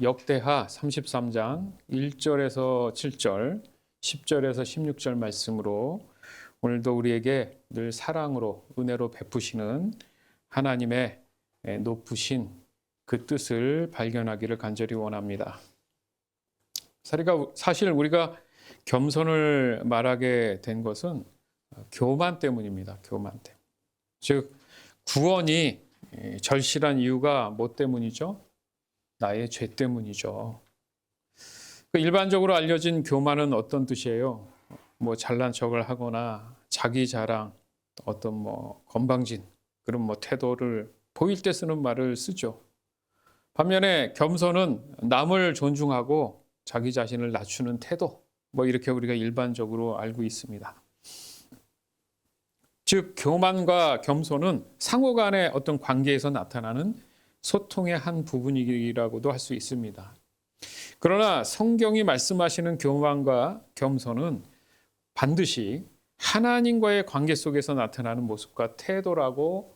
역대하 33장 1절에서 7절, 10절에서 16절 말씀으로 오늘도 우리에게 늘 사랑으로 은혜로 베푸시는 하나님의 높으신 그 뜻을 발견하기를 간절히 원합니다. 사실 우리가 겸손을 말하게 된 것은 교만 때문입니다. 교만 때문. 즉 구원이 절실한 이유가 뭐 때문이죠? 나의 죄 때문이죠. 일반적으로 알려진 교만은 어떤 뜻이에요? 뭐 잘난 척을 하거나 자기 자랑, 어떤 건방진 그런 태도를 보일 때 쓰는 말을 쓰죠. 반면에 겸손은 남을 존중하고 자기 자신을 낮추는 태도, 이렇게 우리가 일반적으로 알고 있습니다. 즉 교만과 겸손은 상호 간의 어떤 관계에서 나타나는 소통의 한 부분이라고도 할 수 있습니다. 그러나 성경이 말씀하시는 교만과 겸손은 반드시 하나님과의 관계 속에서 나타나는 모습과 태도라고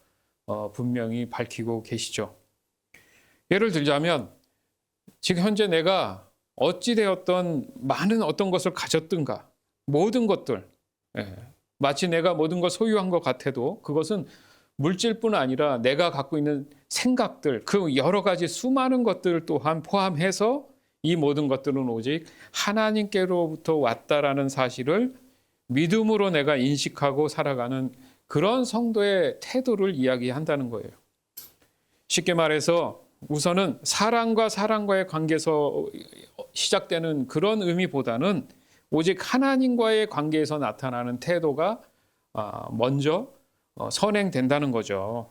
분명히 밝히고 계시죠. 예를 들자면 지금 현재 내가 어찌되었던 많은 어떤 것을 가졌든가 모든 것들, 마치 내가 모든 걸 소유한 것 같아도 그것은 물질뿐 아니라 내가 갖고 있는 생각들, 그 여러 가지 수많은 것들 또한 포함해서 이 모든 것들은 오직 하나님께로부터 왔다라는 사실을 믿음으로 내가 인식하고 살아가는 그런 성도의 태도를 이야기한다는 거예요. 쉽게 말해서 우선은 사랑과의 관계에서 시작되는 그런 의미보다는 오직 하나님과의 관계에서 나타나는 태도가 먼저 선행된다는 거죠.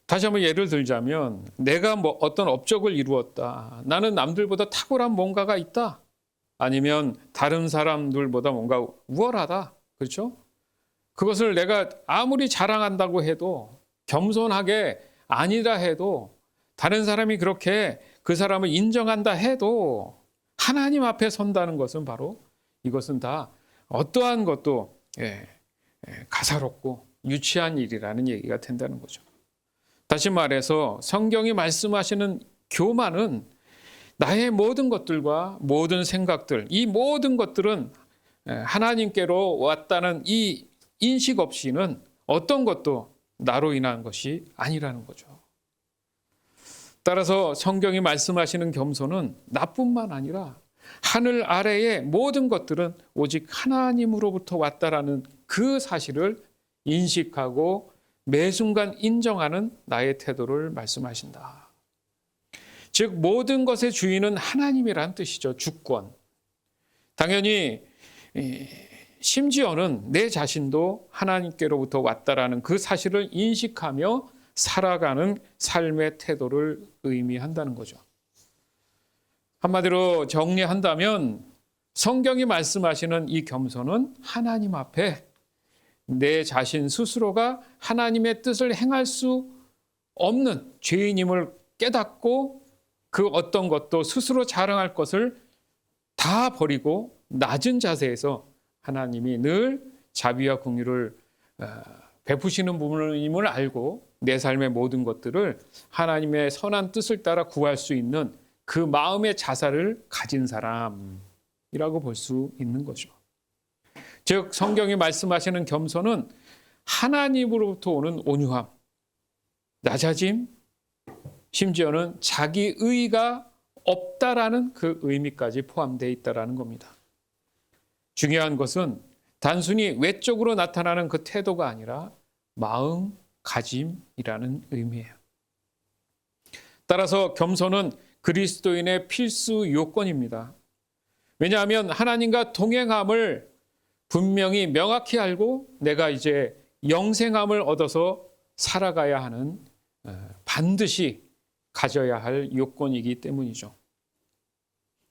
다시 한번 예를 들자면 내가 어떤 업적을 이루었다. 나는 남들보다 탁월한 뭔가가 있다. 아니면 다른 사람들보다 뭔가 우월하다. 그렇죠? 그것을 내가 아무리 자랑한다고 해도 겸손하게 아니라 해도 다른 사람이 그렇게 그 사람을 인정한다 해도 하나님 앞에 선다는 것은 바로 이것은 다 어떠한 것도 가사롭고 유치한 일이라는 얘기가 된다는 거죠. 다시 말해서 성경이 말씀하시는 교만은 나의 모든 것들과 모든 생각들, 이 모든 것들은 하나님께로 왔다는 이 인식 없이는 어떤 것도 나로 인한 것이 아니라는 거죠. 따라서 성경이 말씀하시는 겸손은 나뿐만 아니라 하늘 아래의 모든 것들은 오직 하나님으로부터 왔다라는 그 사실을 인식하고 매 순간 인정하는 나의 태도를 말씀하신다. 즉 모든 것의 주인은 하나님이란 뜻이죠. 주권. 당연히 심지어는 내 자신도 하나님께로부터 왔다라는 그 사실을 인식하며 살아가는 삶의 태도를 의미한다는 거죠. 한마디로 정리한다면 성경이 말씀하시는 이 겸손은 하나님 앞에 내 자신 스스로가 하나님의 뜻을 행할 수 없는 죄인임을 깨닫고 그 어떤 것도 스스로 자랑할 것을 다 버리고 낮은 자세에서 하나님이 늘 자비와 긍휼을 베푸시는 분임을 알고 내 삶의 모든 것들을 하나님의 선한 뜻을 따라 구할 수 있는 그 마음의 자세를 가진 사람이라고 볼 수 있는 거죠. 즉 성경이 말씀하시는 겸손은 하나님으로부터 오는 온유함, 낮아짐, 심지어는 자기의가 없다라는 그 의미까지 포함되어 있다라는 겁니다. 중요한 것은 단순히 외적으로 나타나는 그 태도가 아니라 마음가짐이라는 의미예요. 따라서 겸손은 그리스도인의 필수 요건입니다. 왜냐하면 하나님과 동행함을 분명히 명확히 알고 내가 이제 영생함을 얻어서 살아가야 하는 반드시 가져야 할 요건이기 때문이죠.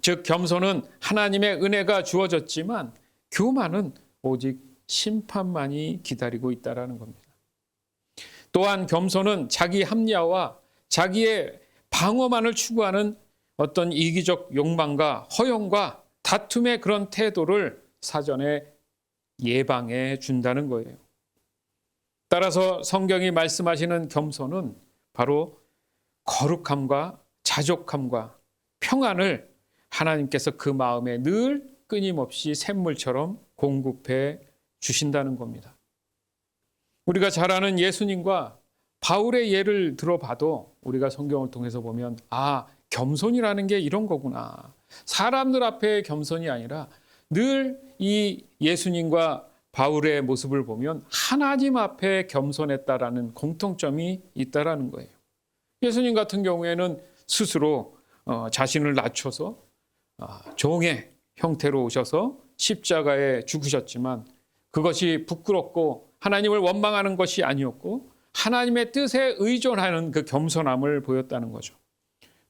즉 겸손은 하나님의 은혜가 주어졌지만 교만은 오직 심판만이 기다리고 있다는 겁니다. 또한 겸손은 자기 합리화와 자기의 방어만을 추구하는 어떤 이기적 욕망과 허영과 다툼의 그런 태도를 사전에 예방해 준다는 거예요. 따라서 성경이 말씀하시는 겸손은 바로 거룩함과 자족함과 평안을 하나님께서 그 마음에 늘 끊임없이 샘물처럼 공급해 주신다는 겁니다. 우리가 잘 아는 예수님과 바울의 예를 들어봐도 우리가 성경을 통해서 보면 겸손이라는 게 이런 거구나. 사람들 앞에 겸손이 아니라 늘 이 예수님과 바울의 모습을 보면 하나님 앞에 겸손했다라는 공통점이 있다라는 거예요. 예수님 같은 경우에는 스스로 자신을 낮춰서 종의 형태로 오셔서 십자가에 죽으셨지만 그것이 부끄럽고 하나님을 원망하는 것이 아니었고 하나님의 뜻에 의존하는 그 겸손함을 보였다는 거죠.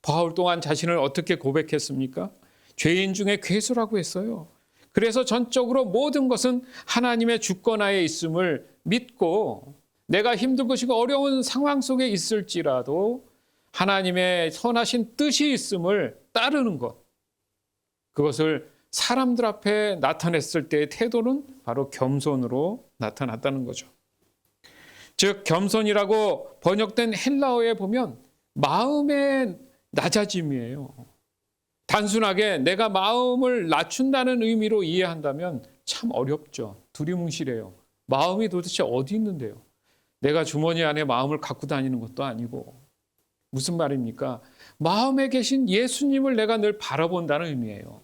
바울 또한 자신을 어떻게 고백했습니까? 죄인 중에 괴수라고 했어요. 그래서 전적으로 모든 것은 하나님의 주권하에 있음을 믿고 내가 힘들고 어려운 상황 속에 있을지라도 하나님의 선하신 뜻이 있음을 따르는 것. 그것을 사람들 앞에 나타냈을 때의 태도는 바로 겸손으로 나타났다는 거죠. 즉 겸손이라고 번역된 헬라어에 보면 마음의 낮아짐이에요. 단순하게 내가 마음을 낮춘다는 의미로 이해한다면 참 어렵죠. 두리뭉실해요. 마음이 도대체 어디 있는데요? 내가 주머니 안에 마음을 갖고 다니는 것도 아니고. 무슨 말입니까? 마음에 계신 예수님을 내가 늘 바라본다는 의미예요.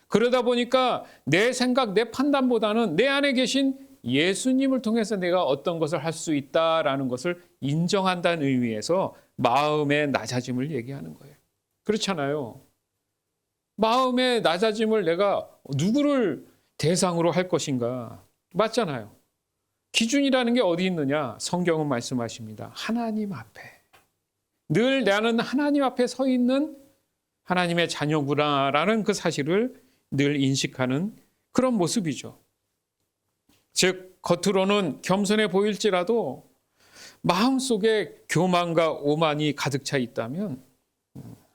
그러다 보니까 내 생각, 내 판단보다는 내 안에 계신 예수님을 통해서 내가 어떤 것을 할 수 있다라는 것을 인정한다는 의미에서 마음의 낮아짐을 얘기하는 거예요. 그렇잖아요. 마음의 낮아짐을 내가 누구를 대상으로 할 것인가? 맞잖아요. 기준이라는 게 어디 있느냐? 성경은 말씀하십니다. 하나님 앞에. 늘 나는 하나님 앞에 서 있는 하나님의 자녀구나라는 그 사실을 늘 인식하는 그런 모습이죠. 즉 겉으로는 겸손해 보일지라도 마음속에 교만과 오만이 가득 차 있다면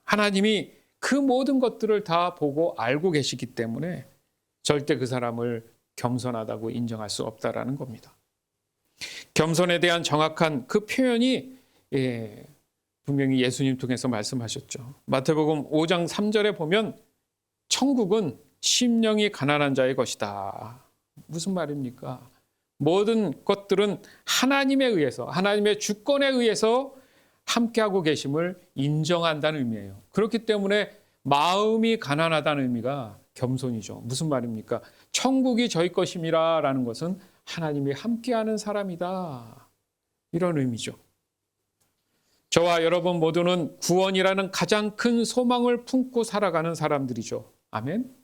하나님이 그 모든 것들을 다 보고 알고 계시기 때문에 절대 그 사람을 겸손하다고 인정할 수 없다라는 겁니다. 겸손에 대한 정확한 그 표현이 분명히 예수님 통해서 말씀하셨죠. 마태복음 5장 3절에 보면 천국은 심령이 가난한 자의 것이다. 무슨 말입니까? 모든 것들은 하나님에 의해서, 하나님의 주권에 의해서 함께하고 계심을 인정한다는 의미예요. 그렇기 때문에 마음이 가난하다는 의미가 겸손이죠. 무슨 말입니까? 천국이 저희 것임이라라는 것은 하나님이 함께하는 사람이다. 이런 의미죠. 저와 여러분 모두는 구원이라는 가장 큰 소망을 품고 살아가는 사람들이죠. 아멘?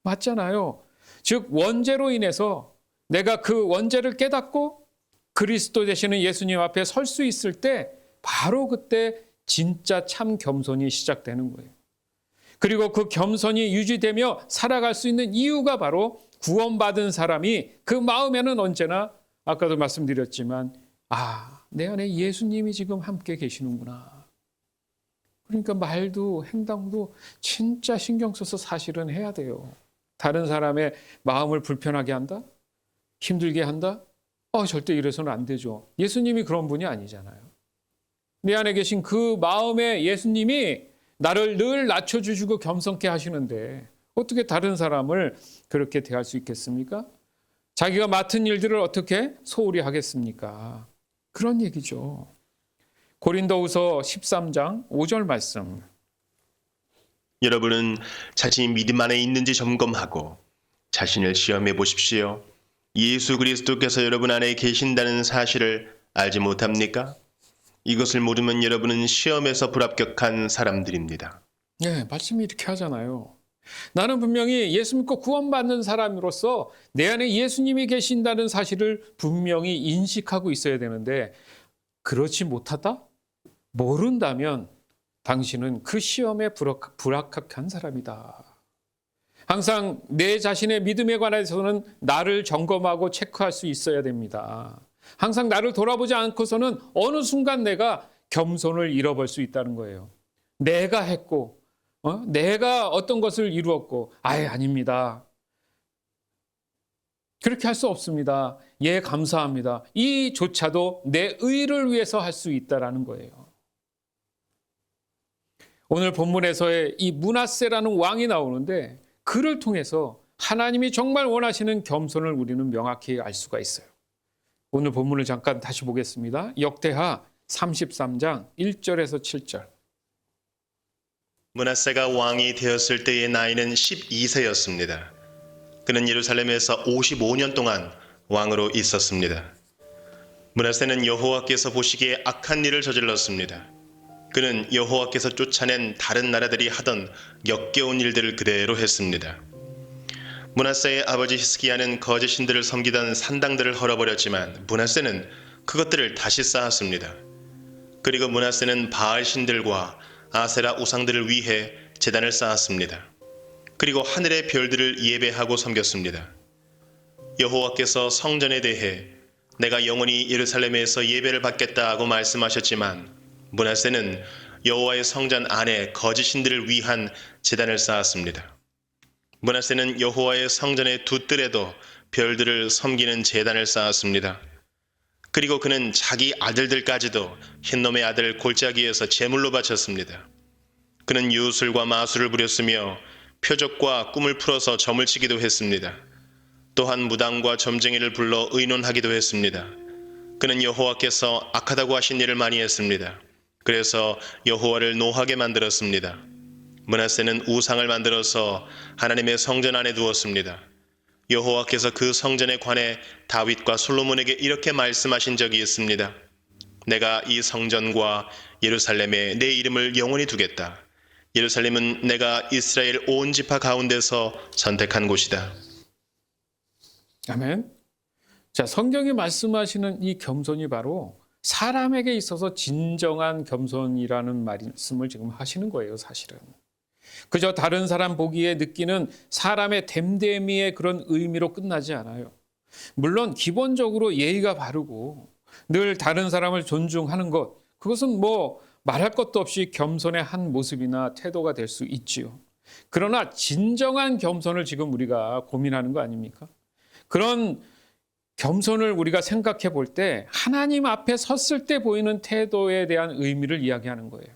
맞잖아요. 즉 원죄로 인해서 내가 그 원죄를 깨닫고 그리스도 되시는 예수님 앞에 설 수 있을 때 바로 그때 진짜 참 겸손이 시작되는 거예요. 그리고 그 겸손이 유지되며 살아갈 수 있는 이유가 바로 구원받은 사람이 그 마음에는 언제나 아까도 말씀드렸지만 내 안에 예수님이 지금 함께 계시는구나. 그러니까 말도 행동도 진짜 신경 써서 사실은 해야 돼요. 다른 사람의 마음을 불편하게 한다? 힘들게 한다? 절대 이래서는 안 되죠. 예수님이 그런 분이 아니잖아요. 내 안에 계신 그 마음의 예수님이 나를 늘 낮춰주시고 겸손케 하시는데 어떻게 다른 사람을 그렇게 대할 수 있겠습니까? 자기가 맡은 일들을 어떻게 소홀히 하겠습니까? 그런 얘기죠. 고린도후서 13장 5절 말씀. 여러분은 자신이 믿음 안에 있는지 점검하고 자신을 시험해 보십시오. 예수 그리스도께서 여러분 안에 계신다는 사실을 알지 못합니까? 이것을 모르면 여러분은 시험에서 불합격한 사람들입니다. 네, 말씀이 이렇게 하잖아요. 나는 분명히 예수 믿고 구원받는 사람으로서 내 안에 예수님이 계신다는 사실을 분명히 인식하고 있어야 되는데 그렇지 못하다? 모른다면 당신은 그 시험에 불합격한 사람이다. 항상 내 자신의 믿음에 관해서는 나를 점검하고 체크할 수 있어야 됩니다. 항상 나를 돌아보지 않고서는 어느 순간 내가 겸손을 잃어버릴 수 있다는 거예요. 내가 했고 내가 어떤 것을 이루었고 아닙니다. 그렇게 할 수 없습니다. 예, 감사합니다. 이조차도 내 의를 위해서 할 수 있다라는 거예요. 오늘 본문에서의 이 므낫세라는 왕이 나오는데 그를 통해서 하나님이 정말 원하시는 겸손을 우리는 명확히 알 수가 있어요. 오늘 본문을 잠깐 다시 보겠습니다. 역대하 33장 1절에서 7절. 므낫세가 왕이 되었을 때의 나이는 12세였습니다. 그는 예루살렘에서 55년 동안 왕으로 있었습니다. 므낫세는 여호와께서 보시기에 악한 일을 저질렀습니다. 그는 여호와께서 쫓아낸 다른 나라들이 하던 역겨운 일들을 그대로 했습니다. 므낫세의 아버지 히스기야는 거짓 신들을 섬기던 산당들을 헐어버렸지만 므낫세는 그것들을 다시 쌓았습니다. 그리고 므낫세는 바알 신들과 아세라 우상들을 위해 제단을 쌓았습니다. 그리고 하늘의 별들을 예배하고 섬겼습니다. 여호와께서 성전에 대해 내가 영원히 예루살렘에서 예배를 받겠다고 말씀하셨지만 므낫세는 여호와의 성전 안에 거짓 신들을 위한 제단을 쌓았습니다. 므낫세는 여호와의 성전의 두 뜰에도 별들을 섬기는 제단을 쌓았습니다. 그리고 그는 자기 아들들까지도 흰놈의 아들 골짜기에서 제물로 바쳤습니다. 그는 유술과 마술을 부렸으며 표적과 꿈을 풀어서 점을 치기도 했습니다. 또한 무당과 점쟁이를 불러 의논하기도 했습니다. 그는 여호와께서 악하다고 하신 일을 많이 했습니다. 그래서 여호와를 노하게 만들었습니다. 므낫세는 우상을 만들어서 하나님의 성전 안에 두었습니다. 여호와께서 그 성전에 관해 다윗과 솔로몬에게 이렇게 말씀하신 적이 있습니다. 내가 이 성전과 예루살렘에 내 이름을 영원히 두겠다. 예루살렘은 내가 이스라엘 온 지파 가운데서 선택한 곳이다. 아멘. 자, 성경이 말씀하시는 이 겸손이 바로 사람에게 있어서 진정한 겸손이라는 말씀을 지금 하시는 거예요, 사실은. 그저 다른 사람 보기에 느끼는 사람의 됨됨이의 그런 의미로 끝나지 않아요. 물론 기본적으로 예의가 바르고 늘 다른 사람을 존중하는 것, 그것은 뭐 말할 것도 없이 겸손의 한 모습이나 태도가 될 수 있지요. 그러나 진정한 겸손을 지금 우리가 고민하는 거 아닙니까? 그런 겸손을 우리가 생각해 볼 때 하나님 앞에 섰을 때 보이는 태도에 대한 의미를 이야기하는 거예요.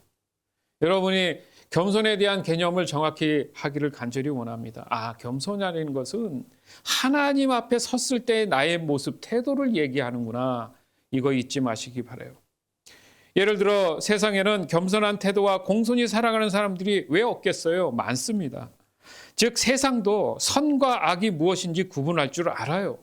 여러분이 겸손에 대한 개념을 정확히 하기를 간절히 원합니다. 겸손이라는 것은 하나님 앞에 섰을 때 나의 모습, 태도를 얘기하는구나. 이거 잊지 마시기 바라요. 예를 들어 세상에는 겸손한 태도와 공손히 살아가는 사람들이 왜 없겠어요? 많습니다. 즉 세상도 선과 악이 무엇인지 구분할 줄 알아요.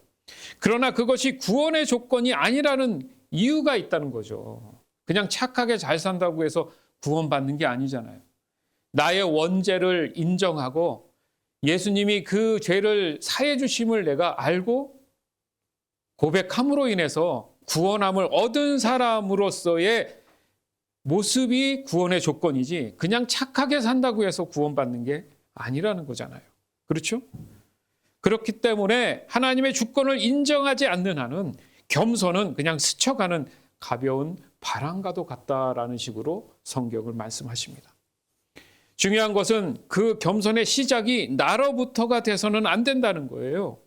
그러나 그것이 구원의 조건이 아니라는 이유가 있다는 거죠. 그냥 착하게 잘 산다고 해서 구원받는 게 아니잖아요. 나의 원죄를 인정하고 예수님이 그 죄를 사해 주심을 내가 알고 고백함으로 인해서 구원함을 얻은 사람으로서의 모습이 구원의 조건이지 그냥 착하게 산다고 해서 구원받는 게 아니라는 거잖아요. 그렇죠? 그렇기 때문에 하나님의 주권을 인정하지 않는 한은 겸손은 그냥 스쳐가는 가벼운 바람과도 같다라는 식으로 성경을 말씀하십니다. 중요한 것은 그 겸손의 시작이 나로부터가 돼서는 안 된다는 거예요.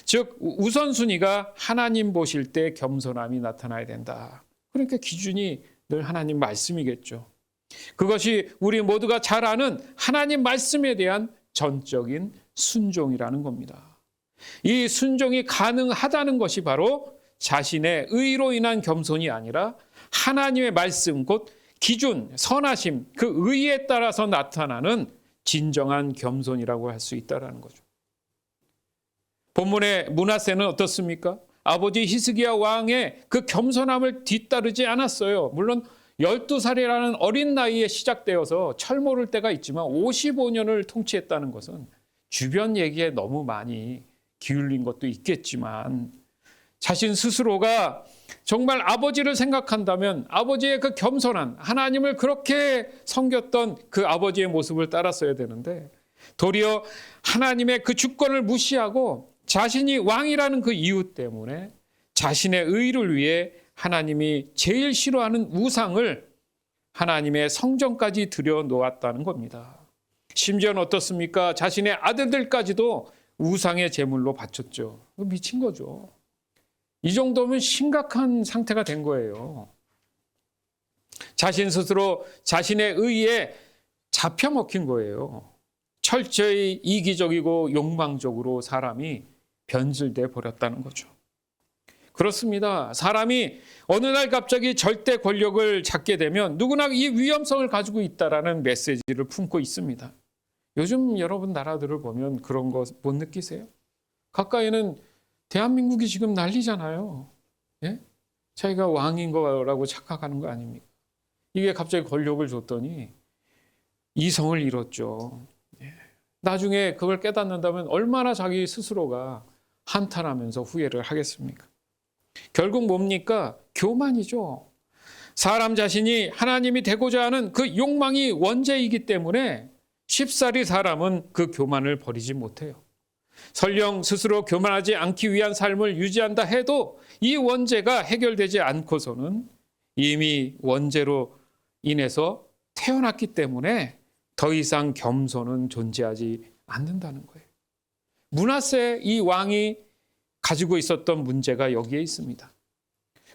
즉 우선순위가 하나님 보실 때 겸손함이 나타나야 된다. 그러니까 기준이 늘 하나님 말씀이겠죠. 그것이 우리 모두가 잘 아는 하나님 말씀에 대한 전적인 순종이라는 겁니다. 이 순종이 가능하다는 것이 바로 자신의 의로 인한 겸손이 아니라 하나님의 말씀 곧 기준, 선하심, 그 의에 따라서 나타나는 진정한 겸손이라고 할 수 있다는 거죠. 본문의 므낫세는 어떻습니까? 아버지 히스기야 왕의 그 겸손함을 뒤따르지 않았어요. 물론 12살이라는 어린 나이에 시작되어서 철모를 때가 있지만 55년을 통치했다는 것은 주변 얘기에 너무 많이 기울인 것도 있겠지만 자신 스스로가 정말 아버지를 생각한다면 아버지의 그 겸손한 하나님을 그렇게 섬겼던 그 아버지의 모습을 따랐어야 되는데 도리어 하나님의 그 주권을 무시하고 자신이 왕이라는 그 이유 때문에 자신의 의를 위해 하나님이 제일 싫어하는 우상을 하나님의 성전까지 들여놓았다는 겁니다. 심지어는 어떻습니까? 자신의 아들들까지도 우상의 제물로 바쳤죠. 미친 거죠. 이 정도면 심각한 상태가 된 거예요. 자신 스스로 자신의 의에 잡혀 먹힌 거예요. 철저히 이기적이고 욕망적으로 사람이 변질돼 버렸다는 거죠. 그렇습니다. 사람이 어느 날 갑자기 절대 권력을 잡게 되면 누구나 이 위험성을 가지고 있다라는 메시지를 품고 있습니다. 요즘 여러분 나라들을 보면 그런 거 못 느끼세요? 가까이는 대한민국이 지금 난리잖아요. 예? 자기가 왕인 거라고 착각하는 거 아닙니까? 이게 갑자기 권력을 줬더니 이성을 잃었죠. 예. 나중에 그걸 깨닫는다면 얼마나 자기 스스로가 한탄하면서 후회를 하겠습니까? 결국 뭡니까? 교만이죠. 사람 자신이 하나님이 되고자 하는 그 욕망이 원죄이기 때문에 쉽사리 사람은 그 교만을 버리지 못해요. 설령 스스로 교만하지 않기 위한 삶을 유지한다 해도 이 원죄가 해결되지 않고서는 이미 원죄로 인해서 태어났기 때문에 더 이상 겸손은 존재하지 않는다는 거예요. 므낫세 이 왕이 가지고 있었던 문제가 여기에 있습니다.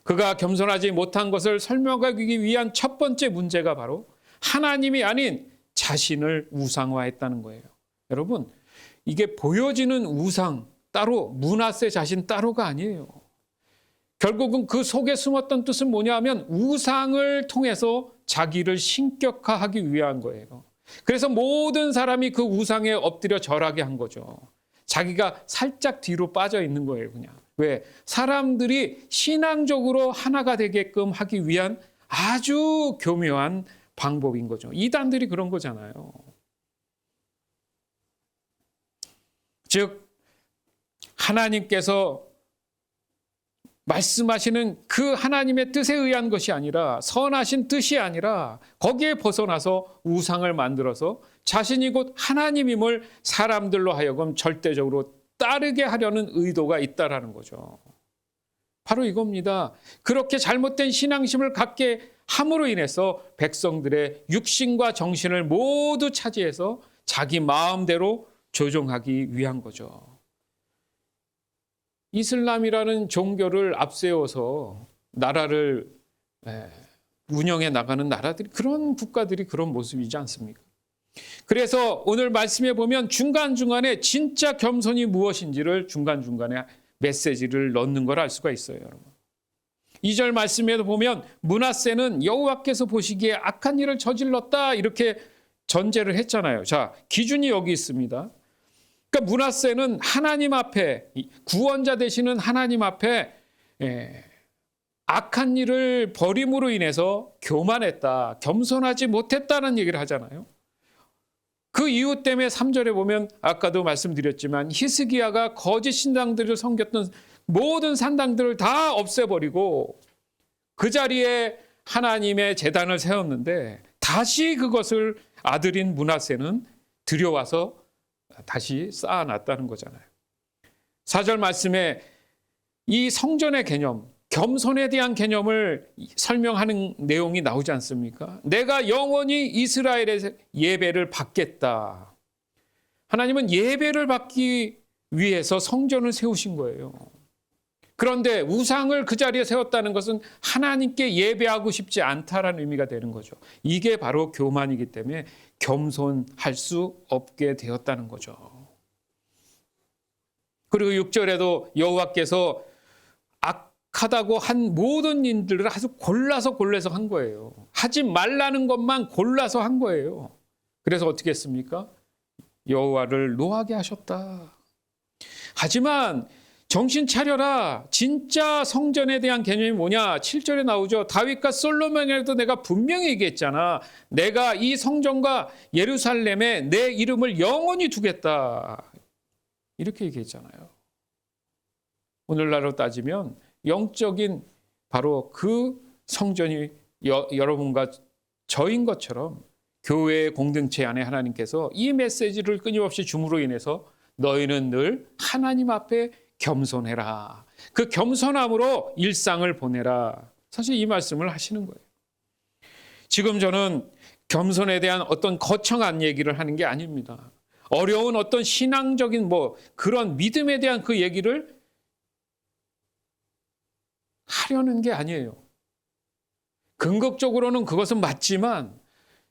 그가 겸손하지 못한 것을 설명하기 위한 첫 번째 문제가 바로 하나님이 아닌 자신을 우상화했다는 거예요. 여러분, 이게 보여지는 우상 따로, 므낫세 자신 따로가 아니에요. 결국은 그 속에 숨었던 뜻은 뭐냐 하면 우상을 통해서 자기를 신격화하기 위한 거예요. 그래서 모든 사람이 그 우상에 엎드려 절하게 한 거죠. 자기가 살짝 뒤로 빠져 있는 거예요, 그냥. 왜? 사람들이 신앙적으로 하나가 되게끔 하기 위한 아주 교묘한 방법인 거죠. 이단들이 그런 거잖아요. 즉, 하나님께서 말씀하시는 그 하나님의 뜻에 의한 것이 아니라, 선하신 뜻이 아니라 거기에 벗어나서 우상을 만들어서 자신이 곧 하나님임을 사람들로 하여금 절대적으로 따르게 하려는 의도가 있다라는 거죠. 바로 이겁니다. 그렇게 잘못된 신앙심을 갖게 함으로 인해서 백성들의 육신과 정신을 모두 차지해서 자기 마음대로 조종하기 위한 거죠. 이슬람이라는 종교를 앞세워서 나라를 운영해 나가는 나라들이, 그런 국가들이 그런 모습이지 않습니까? 그래서 오늘 말씀해 보면 중간중간에 진짜 겸손이 무엇인지를 중간중간에 메시지를 넣는 걸 알 수가 있어요, 여러분. 2절 말씀에도 보면 므낫세는 여호와께서 보시기에 악한 일을 저질렀다 이렇게 전제를 했잖아요. 자, 기준이 여기 있습니다. 그러니까 므낫세는 하나님 앞에, 구원자 되시는 하나님 앞에 악한 일을 벌임으로 인해서 교만했다, 겸손하지 못했다는 얘기를 하잖아요. 그 이유 때문에 3절에 보면 아까도 말씀드렸지만 히스기야가 거짓 신당들을 섬겼던 모든 산당들을 다 없애버리고 그 자리에 하나님의 제단을 세웠는데 다시 그것을 아들인 므낫세는 들여와서 다시 쌓아놨다는 거잖아요. 4절 말씀에 이 성전의 개념, 겸손에 대한 개념을 설명하는 내용이 나오지 않습니까? 내가 영원히 이스라엘의 예배를 받겠다. 하나님은 예배를 받기 위해서 성전을 세우신 거예요. 그런데 우상을 그 자리에 세웠다는 것은 하나님께 예배하고 싶지 않다라는 의미가 되는 거죠. 이게 바로 교만이기 때문에 겸손할 수 없게 되었다는 거죠. 그리고 6절에도 여호와께서 악하다고 한 모든 일들을 아주 골라서 한 거예요. 하지 말라는 것만 골라서 한 거예요. 그래서 어떻게 했습니까? 여호와를 노하게 하셨다. 하지만 정신 차려라. 진짜 성전에 대한 개념이 뭐냐? 7절에 나오죠. 다윗과 솔로몬에도 내가 분명히 얘기했잖아. 내가 이 성전과 예루살렘에 내 이름을 영원히 두겠다. 이렇게 얘기했잖아요. 오늘날로 따지면 영적인 바로 그 성전이 여러분과 저인 것처럼 교회의 공동체 안에 하나님께서 이 메시지를 끊임없이 줌으로 인해서 너희는 늘 하나님 앞에 겸손해라. 그 겸손함으로 일상을 보내라. 사실 이 말씀을 하시는 거예요. 지금 저는 겸손에 대한 어떤 거창한 얘기를 하는 게 아닙니다. 어려운 어떤 신앙적인 그런 믿음에 대한 그 얘기를 하려는 게 아니에요. 근거적으로는 그것은 맞지만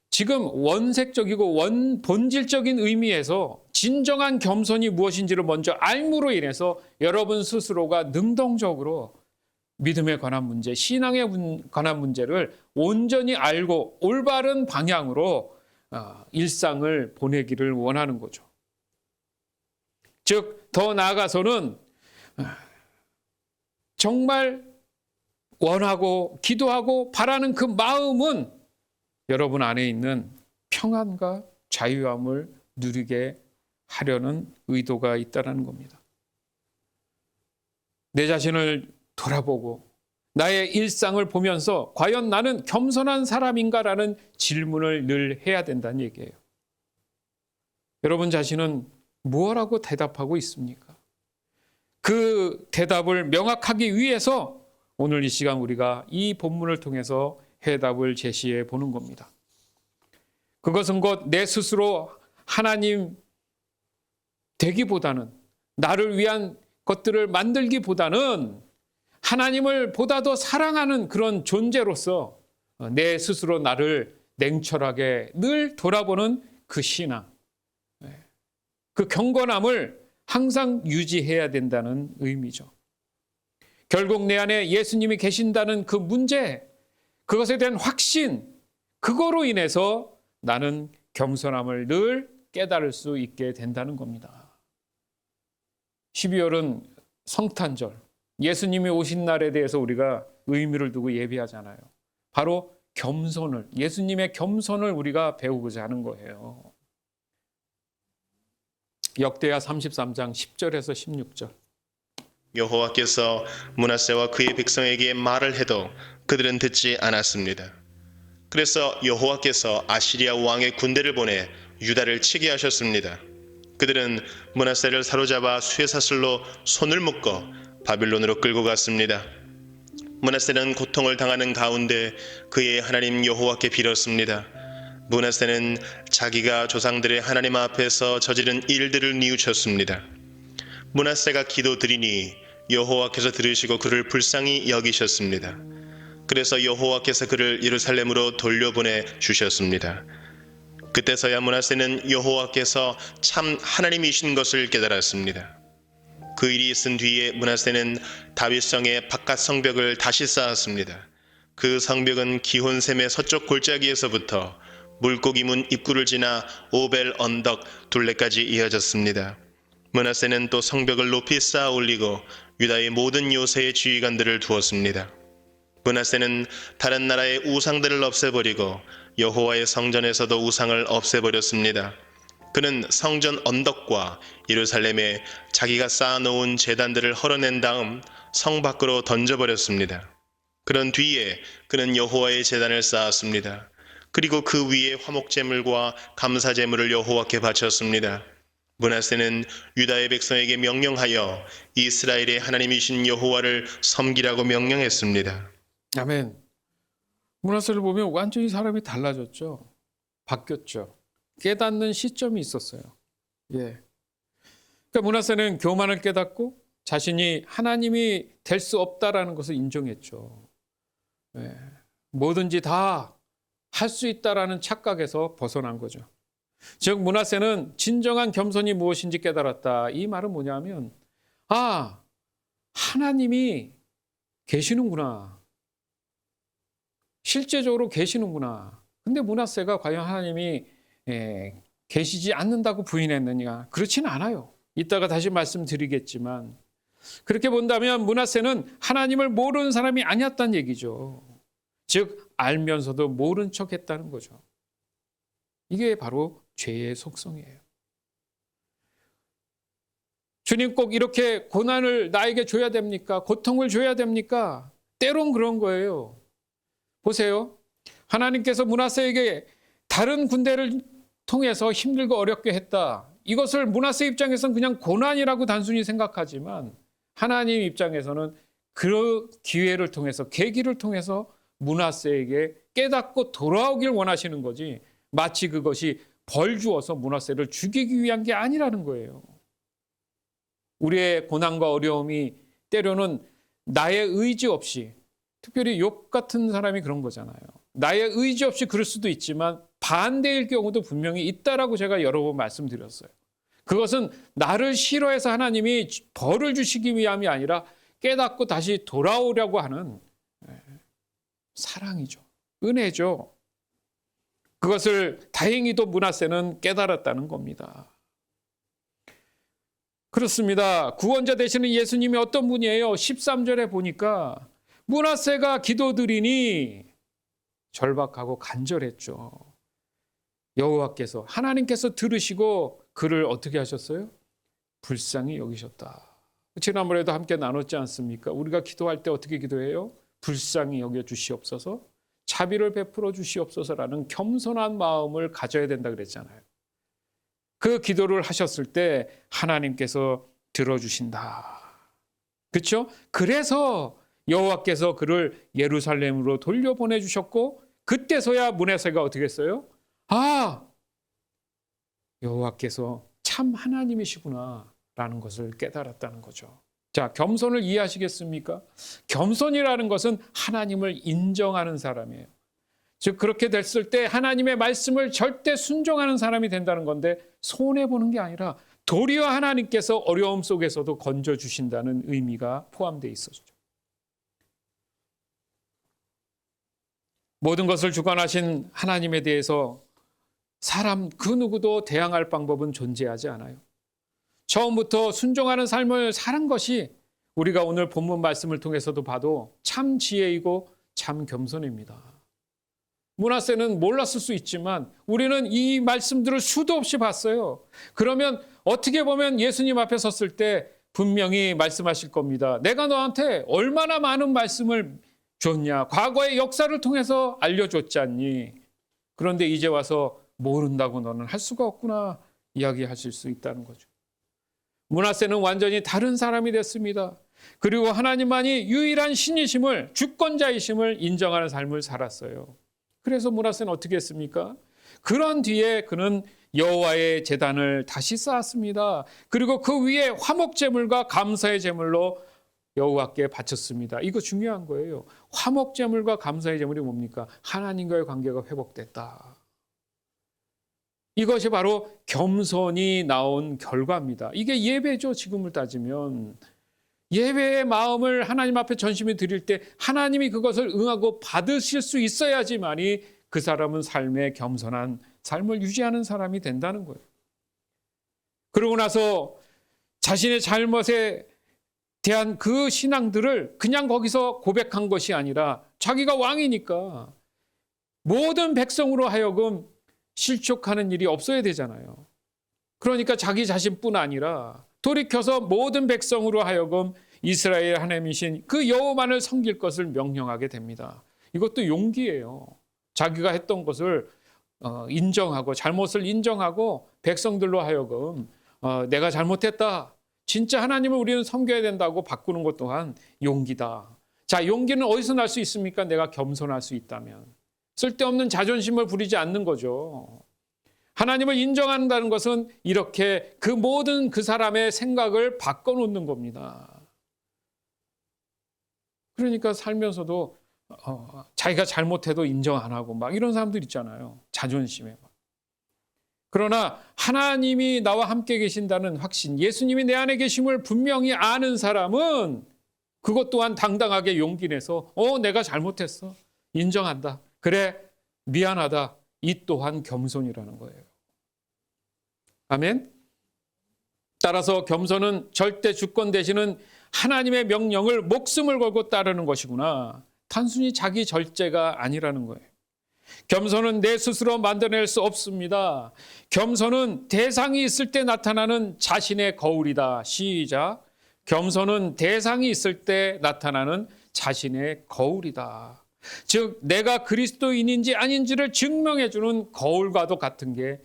지금 원색적이고 본질적인 의미에서 진정한 겸손이 무엇인지를 먼저 알므로 인해서 여러분 스스로가 능동적으로 믿음에 관한 문제, 신앙에 관한 문제를 온전히 알고 올바른 방향으로 일상을 보내기를 원하는 거죠. 즉, 더 나아가서는 정말 원하고 기도하고 바라는 그 마음은 여러분 안에 있는 평안과 자유함을 누리게 하려는 의도가 있다는 겁니다. 내 자신을 돌아보고 나의 일상을 보면서 과연 나는 겸손한 사람인가라는 질문을 늘 해야 된다는 얘기예요. 여러분 자신은 무엇라고 대답하고 있습니까? 그 대답을 명확하기 위해서 오늘 이 시간 우리가 이 본문을 통해서 해답을 제시해 보는 겁니다. 그것은 곧 내 스스로 하나님 되기보다는, 나를 위한 것들을 만들기보다는 하나님을 보다 더 사랑하는 그런 존재로서 내 스스로 나를 냉철하게 늘 돌아보는 그 신앙, 그 경건함을 항상 유지해야 된다는 의미죠. 결국 내 안에 예수님이 계신다는 그 문제, 그것에 대한 확신, 그거로 인해서 나는 겸손함을 늘 깨달을 수 있게 된다는 겁니다. 12월은 성탄절, 예수님이 오신 날에 대해서 우리가 의미를 두고 예배하잖아요. 바로 겸손을, 예수님의 겸손을 우리가 배우고자 하는 거예요. 역대하 33장 10절에서 16절. 여호와께서 므낫세와 그의 백성에게 말을 해도 그들은 듣지 않았습니다. 그래서 여호와께서 아시리아 왕의 군대를 보내 유다를 치게 하셨습니다. 그들은 므낫세를 사로잡아 쇠사슬로 손을 묶어 바빌론으로 끌고 갔습니다. 므낫세는 고통을 당하는 가운데 그의 하나님 여호와께 빌었습니다. 므낫세는 자기가 조상들의 하나님 앞에서 저지른 일들을 뉘우쳤습니다. 므낫세가 기도드리니 여호와께서 들으시고 그를 불쌍히 여기셨습니다. 그래서 여호와께서 그를 예루살렘으로 돌려보내 주셨습니다. 그때서야 므낫세는 여호와께서 참 하나님이신 것을 깨달았습니다. 그 일이 있은 뒤에 므낫세는 다윗성의 바깥 성벽을 다시 쌓았습니다. 그 성벽은 기혼샘의 서쪽 골짜기에서부터 물고기 문 입구를 지나 오벨 언덕 둘레까지 이어졌습니다. 므낫세는 또 성벽을 높이 쌓아 올리고 유다의 모든 요새의 지휘관들을 두었습니다. 므낫세는 다른 나라의 우상들을 없애버리고 여호와의 성전에서도 우상을 없애버렸습니다. 그는 성전 언덕과 예루살렘에 자기가 쌓아놓은 제단들을 헐어낸 다음 성 밖으로 던져버렸습니다. 그런 뒤에 그는 여호와의 제단을 쌓았습니다. 그리고 그 위에 화목제물과 감사제물을 여호와께 바쳤습니다. 므낫세는 유다의 백성에게 명령하여 이스라엘의 하나님이신 여호와를 섬기라고 명령했습니다. 아멘. 므낫세를 보면 완전히 사람이 달라졌죠. 바뀌었죠. 깨닫는 시점이 있었어요. 예. 그러니까 므낫세는 교만을 깨닫고 자신이 하나님이 될 수 없다라는 것을 인정했죠. 예. 뭐든지 다 할 수 있다라는 착각에서 벗어난 거죠. 즉 므낫세는 진정한 겸손이 무엇인지 깨달았다. 이 말은 뭐냐면 하나님이 계시는구나. 실제적으로 계시는구나. 근데 므낫세가 과연 하나님이 계시지 않는다고 부인했느냐? 그렇지는 않아요. 이따가 다시 말씀드리겠지만 그렇게 본다면 므낫세는 하나님을 모르는 사람이 아니었다는 얘기죠. 즉 알면서도 모른 척했다는 거죠. 이게 바로 죄의 속성이에요. 주님 꼭 이렇게 고난을 나에게 줘야 됩니까? 고통을 줘야 됩니까? 때론 그런 거예요. 보세요. 하나님께서 므낫세에게 다른 군대를 통해서 힘들고 어렵게 했다. 이것을 므낫세 입장에서는 그냥 고난이라고 단순히 생각하지만 하나님 입장에서는 그 기회를 통해서, 계기를 통해서 므낫세에게 깨닫고 돌아오길 원하시는 거지, 마치 그것이 벌 주어서 므낫세를 죽이기 위한 게 아니라는 거예요. 우리의 고난과 어려움이 때로는 나의 의지 없이, 특별히 욥 같은 사람이 그런 거잖아요. 나의 의지 없이 그럴 수도 있지만 반대일 경우도 분명히 있다라고 제가 여러 번 말씀드렸어요. 그것은 나를 싫어해서 하나님이 벌을 주시기 위함이 아니라 깨닫고 다시 돌아오려고 하는 사랑이죠. 은혜죠. 그것을 다행히도 므낫세는 깨달았다는 겁니다. 그렇습니다. 구원자 되시는 예수님이 어떤 분이에요? 13절에 보니까 므낫세가 기도드리니 절박하고 간절했죠. 여호와께서 하나님께서 들으시고 그를 어떻게 하셨어요? 불쌍히 여기셨다. 지난번에도 함께 나눴지 않습니까? 우리가 기도할 때 어떻게 기도해요? 불쌍히 여겨 주시옵소서, 자비를 베풀어 주시옵소서라는 겸손한 마음을 가져야 된다 그랬잖아요. 그 기도를 하셨을 때 하나님께서 들어주신다. 그렇죠? 그래서 여호와께서 그를 예루살렘으로 돌려보내 주셨고 그때서야 므낫세가 어떻게 했어요? 아, 여호와께서 참 하나님이시구나 라는 것을 깨달았다는 거죠. 자, 겸손을 이해하시겠습니까? 겸손이라는 것은 하나님을 인정하는 사람이에요. 즉 그렇게 됐을 때 하나님의 말씀을 절대 순종하는 사람이 된다는 건데 손해보는 게 아니라 도리어 하나님께서 어려움 속에서도 건져주신다는 의미가 포함되어 있었죠. 모든 것을 주관하신 하나님에 대해서 사람 그 누구도 대항할 방법은 존재하지 않아요. 처음부터 순종하는 삶을 사는 것이 우리가 오늘 본문 말씀을 통해서도 봐도 참 지혜이고 참 겸손입니다. 므낫세는 몰랐을 수 있지만 우리는 이 말씀들을 수도 없이 봤어요. 그러면 어떻게 보면 예수님 앞에 섰을 때 분명히 말씀하실 겁니다. 내가 너한테 얼마나 많은 말씀을 줬냐. 과거의 역사를 통해서 알려줬지 않니. 그런데 이제 와서 모른다고 너는 할 수가 없구나 이야기하실 수 있다는 거죠. 므낫세는 완전히 다른 사람이 됐습니다. 그리고 하나님만이 유일한 신이심을, 주권자이심을 인정하는 삶을 살았어요. 그래서 므낫세는 어떻게 했습니까? 그런 뒤에 그는 여호와의 제단을 다시 쌓았습니다. 그리고 그 위에 화목제물과 감사의 제물로 여호와께 바쳤습니다. 이거 중요한 거예요. 화목제물과 감사의 제물이 뭡니까? 하나님과의 관계가 회복됐다. 이것이 바로 겸손이 나온 결과입니다. 이게 예배죠. 지금을 따지면. 예배의 마음을 하나님 앞에 전심에 드릴 때 하나님이 그것을 응하고 받으실 수 있어야지만이 그 사람은 삶의 겸손한 삶을 유지하는 사람이 된다는 거예요. 그러고 나서 자신의 잘못에 대한 그 신앙들을 그냥 거기서 고백한 것이 아니라 자기가 왕이니까 모든 백성으로 하여금 실족하는 일이 없어야 되잖아요. 그러니까 자기 자신뿐 아니라 돌이켜서 모든 백성으로 하여금 이스라엘 하나님이신 그 여호와만을 섬길 것을 명령하게 됩니다. 이것도 용기예요. 자기가 했던 것을 인정하고 잘못을 인정하고 백성들로 하여금 내가 잘못했다. 진짜 하나님을 우리는 섬겨야 된다고 바꾸는 것 또한 용기다. 자, 용기는 어디서 날 수 있습니까? 내가 겸손할 수 있다면. 쓸데없는 자존심을 부리지 않는 거죠. 하나님을 인정한다는 것은 이렇게 그 모든 그 사람의 생각을 바꿔놓는 겁니다. 그러니까 살면서도 자기가 잘못해도 인정 안 하고 막 이런 사람들 있잖아요. 자존심에. 그러나 하나님이 나와 함께 계신다는 확신, 예수님이 내 안에 계심을 분명히 아는 사람은 그것 또한 당당하게 용기 내서 내가 잘못했어. 인정한다. 그래, 미안하다. 이 또한 겸손이라는 거예요. 아멘. 따라서 겸손은 절대 주권 되시는 하나님의 명령을 목숨을 걸고 따르는 것이구나. 단순히 자기 절제가 아니라는 거예요. 겸손은 내 스스로 만들어낼 수 없습니다. 겸손은 대상이 있을 때 나타나는 자신의 거울이다. 시작. 겸손은 대상이 있을 때 나타나는 자신의 거울이다. 즉 내가 그리스도인인지 아닌지를 증명해주는 거울과도 같은 게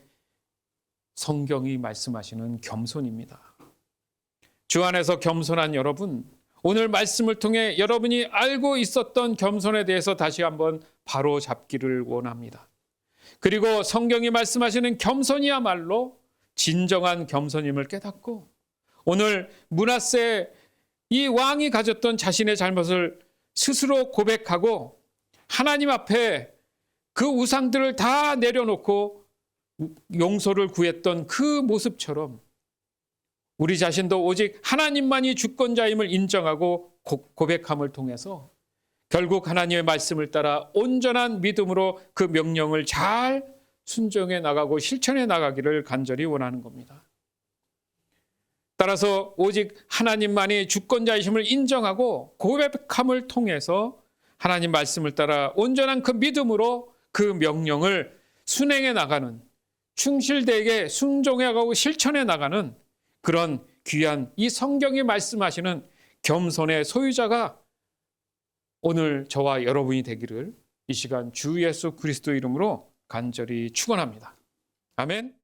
성경이 말씀하시는 겸손입니다. 주 안에서 겸손한 여러분, 오늘 말씀을 통해 여러분이 알고 있었던 겸손에 대해서 다시 한번 바로 잡기를 원합니다. 그리고 성경이 말씀하시는 겸손이야말로 진정한 겸손임을 깨닫고 오늘 므낫세 이 왕이 가졌던 자신의 잘못을 스스로 고백하고 하나님 앞에 그 우상들을 다 내려놓고 용서를 구했던 그 모습처럼 우리 자신도 오직 하나님만이 주권자임을 인정하고 고백함을 통해서 결국 하나님의 말씀을 따라 온전한 믿음으로 그 명령을 잘 순종해 나가고 실천해 나가기를 간절히 원하는 겁니다. 따라서 오직 하나님만이 주권자이심을 인정하고 고백함을 통해서 하나님 말씀을 따라 온전한 그 믿음으로 그 명령을 순행해 나가는, 충실되게 순종해 가고 실천해 나가는 그런 귀한 이 성경이 말씀하시는 겸손의 소유자가 오늘 저와 여러분이 되기를 이 시간 주 예수 그리스도 이름으로 간절히 축원합니다. 아멘.